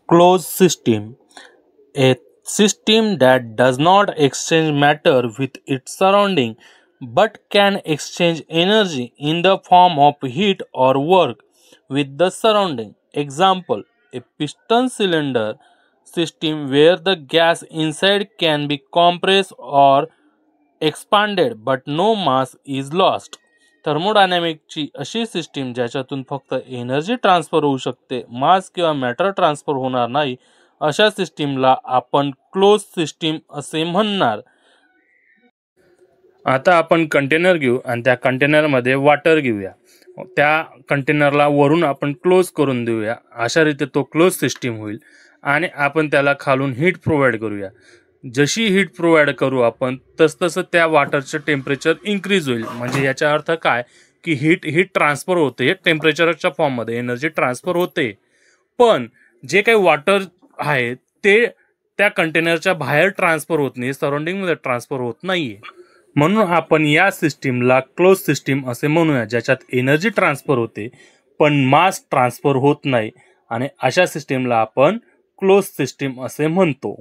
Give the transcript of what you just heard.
Closed system, a system that does not exchange matter with its surrounding but can exchange energy in the form of heat or work with the surrounding. Example: a piston cylinder system where the gas inside can be compressed or expanded but no mass is lost. थर्मोडायनॅमिकची अशी system ज्याच्यातून फक्त energy transfer होऊ शकते, मास किंवा matter transfer होणार नाही, अशा सिस्टीमला आपण क्लोज सिस्टीम असे म्हणणार. आता आपण कंटेनर घेऊ आणि त्या कंटेनरमध्ये वॉटर घेऊया. त्या कंटेनरला वरून आपण क्लोज करून देऊया. अशा रीते तो क्लोज सिस्टीम होईल आणि आपण त्याला खालून हीट प्रोव्हाइड करूया. जशी हीट प्रोव्हाइड करू आपण तसतसं त्या वॉटरचं टेम्परेचर इन्क्रीज होईल. म्हणजे याचा अर्थ काय की हीट ट्रान्सफर होते, टेम्परेचरच्या फॉर्ममध्ये एनर्जी ट्रान्सफर होते. पण जे काही वॉटर आहे ते त्या कंटेनरच्या बाहेर ट्रान्सफर होत नाही, सराउंडिंगमध्ये ट्रान्सफर होत नाहीये. म्हणून आपण या सिस्टीमला क्लोज सिस्टीम असे म्हणूया, ज्याच्यात एनर्जी ट्रान्सफर होते पण मास ट्रान्सफर होत नाही, आणि अशा सिस्टीमला आपण क्लोज सिस्टीम असे म्हणतो.